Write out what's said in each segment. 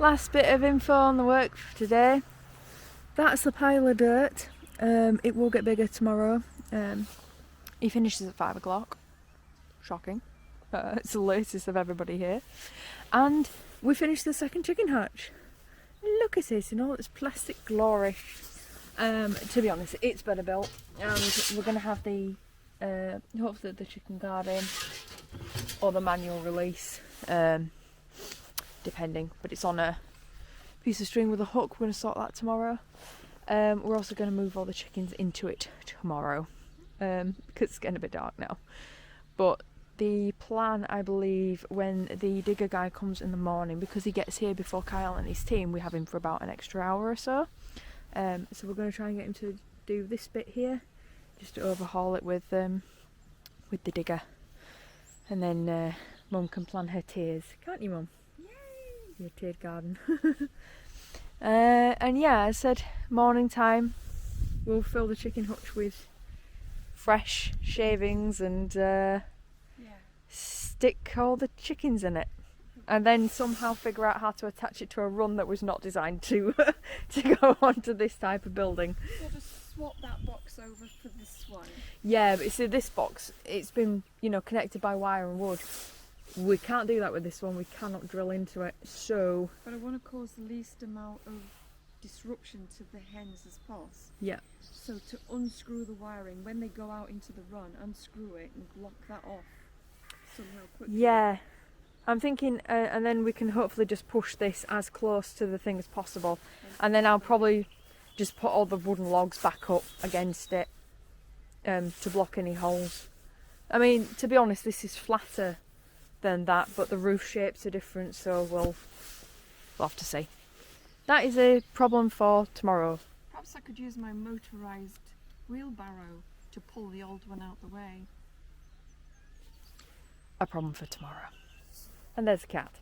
last bit of info on the work for today. That's the pile of dirt. It will get bigger tomorrow. He finishes at 5 o'clock. Shocking. It's the latest of everybody here. And we finished the second chicken hutch. Look at it in all its plastic glory. To be honest, it's better built, and we're going to have the hopefully the chicken guard in or the manual release, depending. But it's on a piece of string with a hook. We're going to sort that tomorrow. We're also going to move all the chickens into it tomorrow, because it's getting a bit dark now. But the plan, I believe, when the digger guy comes in the morning, because he gets here before Kyle and his team, we have him for about an extra hour or so. So we're going to try and get him to do this bit here, just to overhaul it with the digger, and then Mum can plan her tiers, can't you, Mum? Yay! Your tiered garden. And yeah, I said morning time we'll fill the chicken hutch with fresh shavings and stick all the chickens in it. And then somehow figure out how to attach it to a run that was not designed to go onto this type of building. So just swap that box over for this one. Yeah, but see, this box, it's been, connected by wire and wood. We can't do that with this one. We cannot drill into it. So. But I want to cause the least amount of disruption to the hens as possible. Yeah. So to unscrew the wiring when they go out into the run, unscrew it and block that off somehow quickly. Yeah. I'm thinking, and then we can hopefully just push this as close to the thing as possible. And then I'll probably just put all the wooden logs back up against it to block any holes. I mean, to be honest, this is flatter than that, but the roof shapes are different, so we'll have to see. That is a problem for tomorrow. Perhaps I could use my motorised wheelbarrow to pull the old one out the way. A problem for tomorrow. And there's a cat.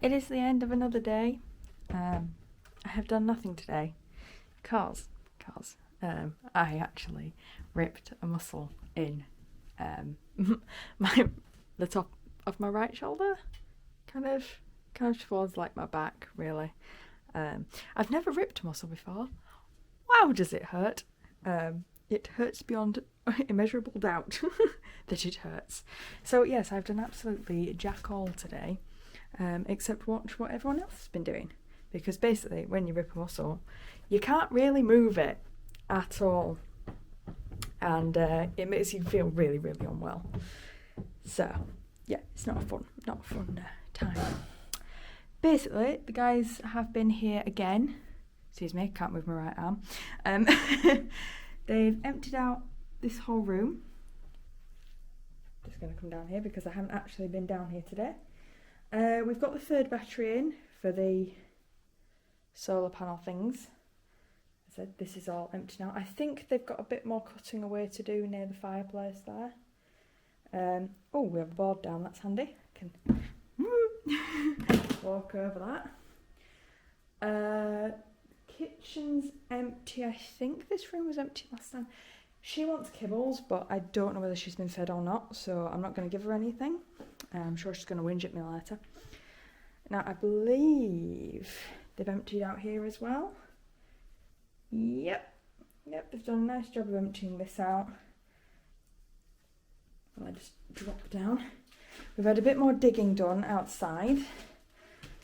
It is the end of another day. I have done nothing today because I actually ripped a muscle in the top of my right shoulder, kind of towards like my back, really. I've never ripped a muscle before. Wow, does it hurt? It hurts beyond immeasurable doubt that it hurts. So yes, I've done absolutely jack all today, except watch what everyone else has been doing. Because basically, when you rip a muscle, you can't really move it at all, and it makes you feel really, really unwell. So yeah, it's not a fun time. Basically, the guys have been here again. Excuse me, can't move my right arm. They've emptied out this whole room. Just going to come down here because I haven't actually been down here today. We've got the third battery in for the solar panel things. I said this is all empty now. I think they've got a bit more cutting away to do near the fireplace there. Oh, we have a board down, that's handy. I can walk over that. Kitchen's empty. I think this room was empty last time. She wants kibbles, but I don't know whether she's been fed or not, so I'm not going to give her anything. I'm sure she's going to whinge at me later. Now, I believe they've emptied out here as well. Yep, they've done a nice job of emptying this out. I'll just drop down. We've had a bit more digging done outside.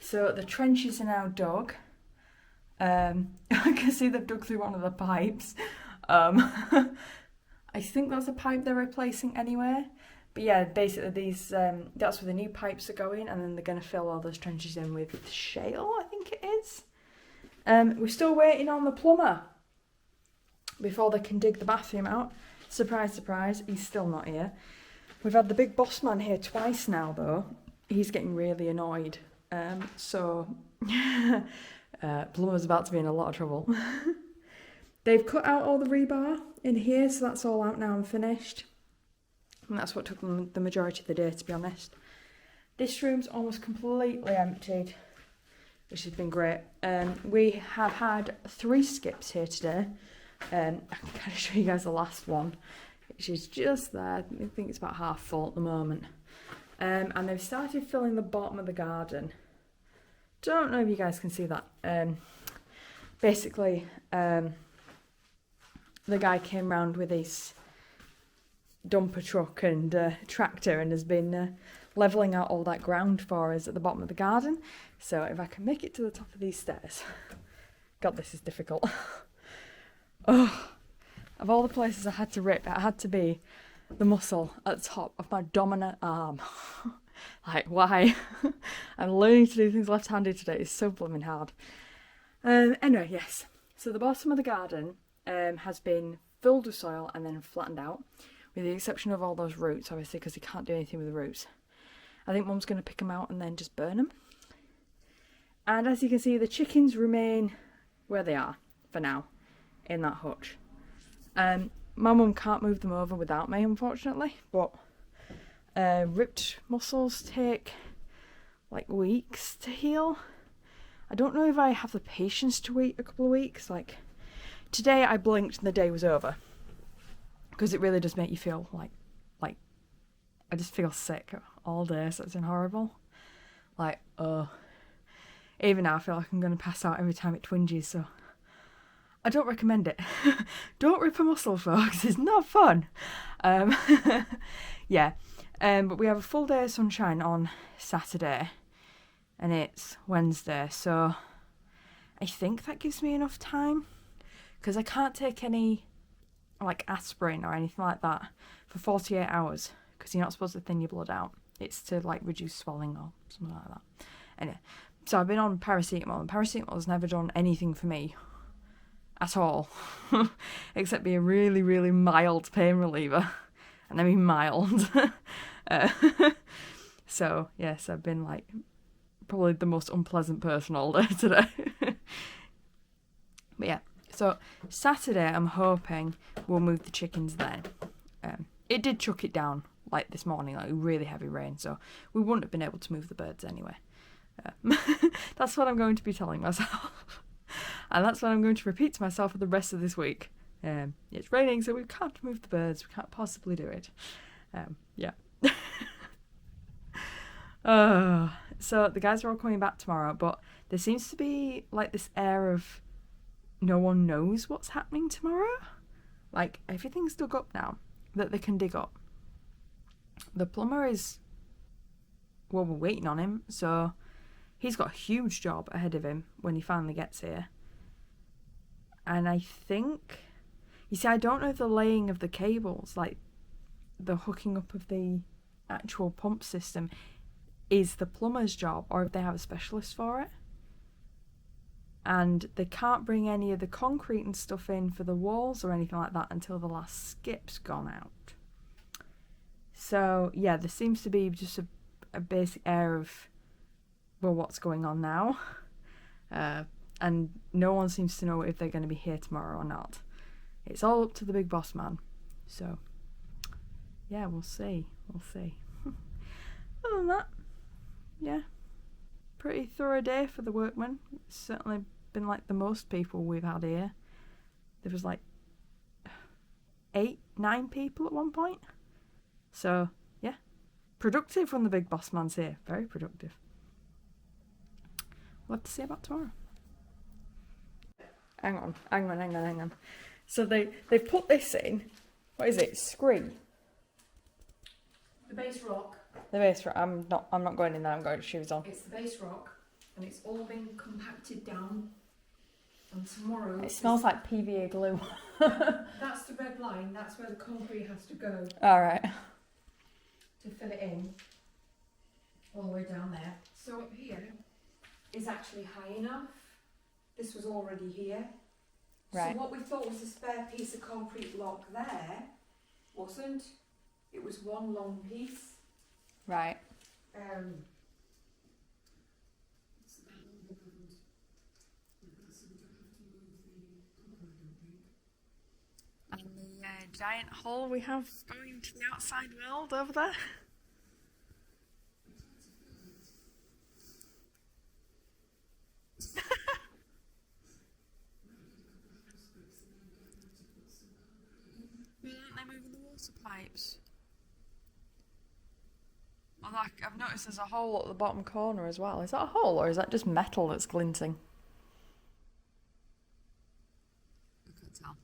So the trenches are now dug. I can see they've dug through one of the pipes. I think that's a pipe they're replacing anyway. But yeah, basically these that's where the new pipes are going, and then they're going to fill all those trenches in with shale, I think it is. We're still waiting on the plumber before they can dig the bathroom out. Surprise, surprise, he's still not here. We've had the big boss man here twice now, though. He's getting really annoyed. Plumber's about to be in a lot of trouble. They've cut out all the rebar in here, so that's all out now and finished. And that's what took them the majority of the day, to be honest. This room's almost completely emptied, which has been great. We have had 3 skips here today. I can kind of show you guys the last one. which is just there. I think it's about half full at the moment. And they've started filling the bottom of the garden. Don't know if you guys can see that. Basically, the guy came round with his dumper truck and tractor and has been levelling out all that ground for us at the bottom of the garden. So if I can make it to the top of these stairs... God, this is difficult. Oh, of all the places I had to rip, it had to be the muscle at the top of my dominant arm. Like, why? I'm learning to do things left-handed today. It's so blooming hard. Anyway, yes. So the bottom of the garden has been filled with soil and then flattened out, with the exception of all those roots, obviously, because you can't do anything with the roots. I think Mum's going to pick them out and then just burn them. And as you can see, the chickens remain where they are for now, in that hutch. My mum can't move them over without me, unfortunately, but ripped muscles take like weeks to heal. I don't know if I have the patience to wait a couple of weeks. Like, today I blinked and the day was over, because it really does make you feel like I just feel sick all day, so it's been horrible. Like, even now I feel like I'm going to pass out every time it twinges, so I don't recommend it. Don't rip a muscle, folks. It's not fun. Yeah. But we have a full day of sunshine on Saturday, and it's Wednesday, so I think that gives me enough time, because I can't take any like aspirin or anything like that for 48 hours, because you're not supposed to thin your blood out. It's to like reduce swelling or something like that. Anyway, so I've been on paracetamol, and paracetamol's never done anything for me at all, except be a really, really mild pain reliever, and I mean mild. So yes, I've been like probably the most unpleasant person all day today. But yeah, so Saturday I'm hoping we'll move the chickens then. It did chuck it down like this morning, like really heavy rain, so we wouldn't have been able to move the birds anyway. That's what I'm going to be telling myself. And that's what I'm going to repeat to myself for the rest of this week. It's raining, so we can't move the birds. We can't possibly do it. Yeah. So the guys are all coming back tomorrow, but there seems to be like this air of no one knows what's happening tomorrow. Like, everything's dug up now that they can dig up. The plumber is... Well, we're waiting on him, so he's got a huge job ahead of him when he finally gets here. And I think... You see, I don't know if the laying of the cables, like the hooking up of the actual pump system, is the plumber's job, or if they have a specialist for it. And they can't bring any of the concrete and stuff in for the walls or anything like that until the last skip's gone out. So, yeah, there seems to be just a basic air of, well, what's going on now? And no one seems to know if they're going to be here tomorrow or not. It's all up to the big boss man. So, yeah, we'll see. We'll see. Other than that, yeah, pretty thorough day for the workmen. It's certainly been like the most people we've had here. There was like 8, 9 people at one point. So, yeah, productive when the big boss man's here. Very productive. We'll have to see about tomorrow. Hang on. So they've put this in. What is it? Scree. The base rock. The base rock. I'm not going in there. I'm going with shoes on. It's the base rock, and it's all been compacted down. And tomorrow. It smells like PVA glue. That's the red line. That's where the concrete has to go All right. to fill it in. All the way down there. So up here is actually high enough. This was already here. Right. So what we thought was a spare piece of concrete block there wasn't. It was one long piece. Right. And the giant hole we have going to the outside world over there. Aren't they moving the water Lots of pipes. Although I've noticed there's a hole at the bottom corner as well. Is that a hole or is that just metal that's glinting? I can't tell.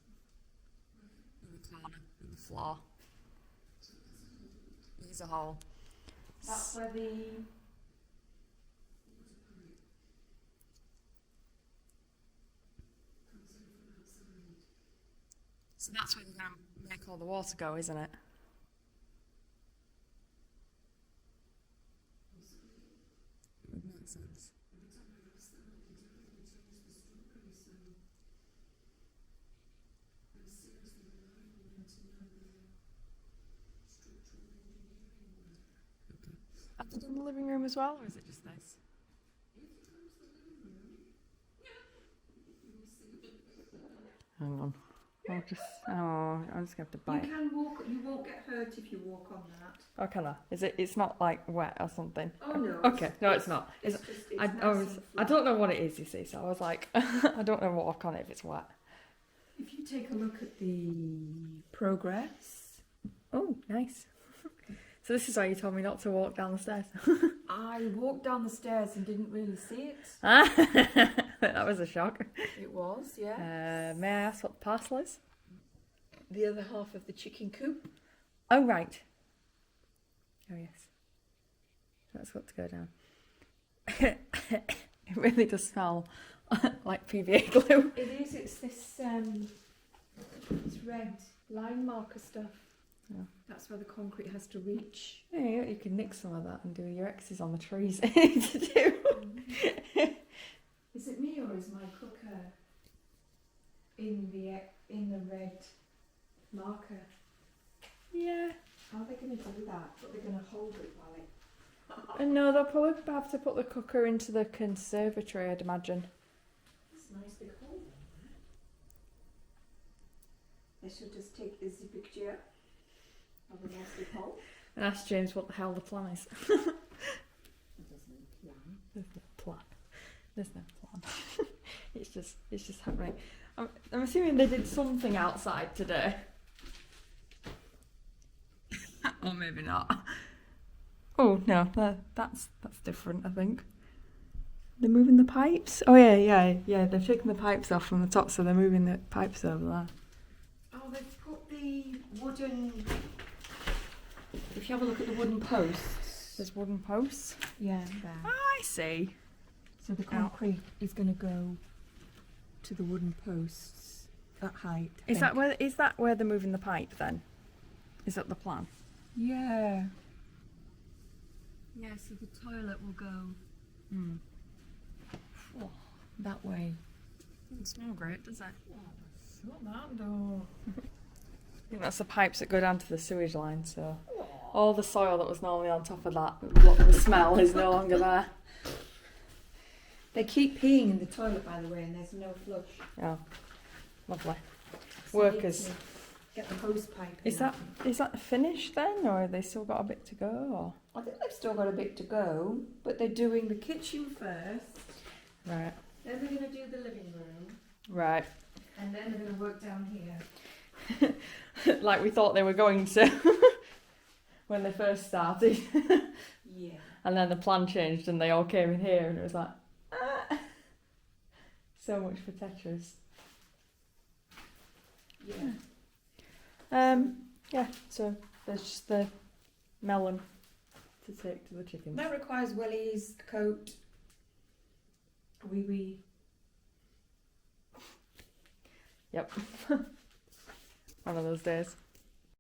In the corner, in the floor. There's a hole. That's where the... So that's where they're going to make all the water go, isn't it? Would make sense. Have they done the living room as well, or is it just this? Hang on. I'll just, I'm just going to have to bite. You can walk, you won't get hurt if you walk on that. Oh, can I? Is it? It's not like wet or something. Oh no. Okay, no, it's not. It's It's, just, it's I nice was, and I flat. don't know what it is. You see, so I was like, I don't know what walk on it if it's wet. If you take a look at the progress, Oh, nice. So this is why you told me not to walk down the stairs. I walked down the stairs and didn't really see it. That was a shock. It was, yeah. May I ask what the parcel is? The other half of the chicken coop. Oh, right. Oh, yes. That's got to go down. It really does smell like PVA glue. It is. It's this. It's red line marker stuff. Yeah. That's where the concrete has to reach. Yeah, you can nick some of that and do your X's on the trees. To do. Is it me or is my cooker in the red marker? Yeah. How are they going to do that? But they're going to hold it while it. No, they'll probably have to put the cooker into the conservatory, I'd imagine. It's a nice big hole. They should just take a picture of a nice big hole. And ask James what the hell the plan is. There's no plan. There's no plan. There's no plan. it's just happening. I'm assuming they did something outside today. Or maybe not. Oh no, that's different, I think. They're moving the pipes? Oh yeah, they've taken the pipes off from the top, so they're moving the pipes over there. Oh, they've put the wooden. If you have a look at the wooden posts. There's wooden posts. Yeah, there. I see. So the concrete is going to go to the wooden posts at height. I Is that think. where they're moving the pipe then? Is that the plan? Yeah. Yeah, so the toilet will go that way. Doesn't smell great, does it? Not that though. I think that's the pipes that go down to the sewage line, so all the soil that was normally on top of that, the smell is no longer there. They keep peeing in the toilet, by the way, and there's no flush. Oh, lovely. So Workers. they need to get the hose pipe. Is that finished then, or have they still got a bit to go? Or? I think they've still got a bit to go, but they're doing the kitchen first. Right. Then they're going to do the living room, Right. and then they're going to work down here. Like we thought they were going to when they first started. Yeah. And then the plan changed and they all came in here and it was like, ah. So much for Tetris. Yeah. Yeah, so there's just the melon to take to the chickens. That requires wellies, a coat, a wee. Yep. One of those days.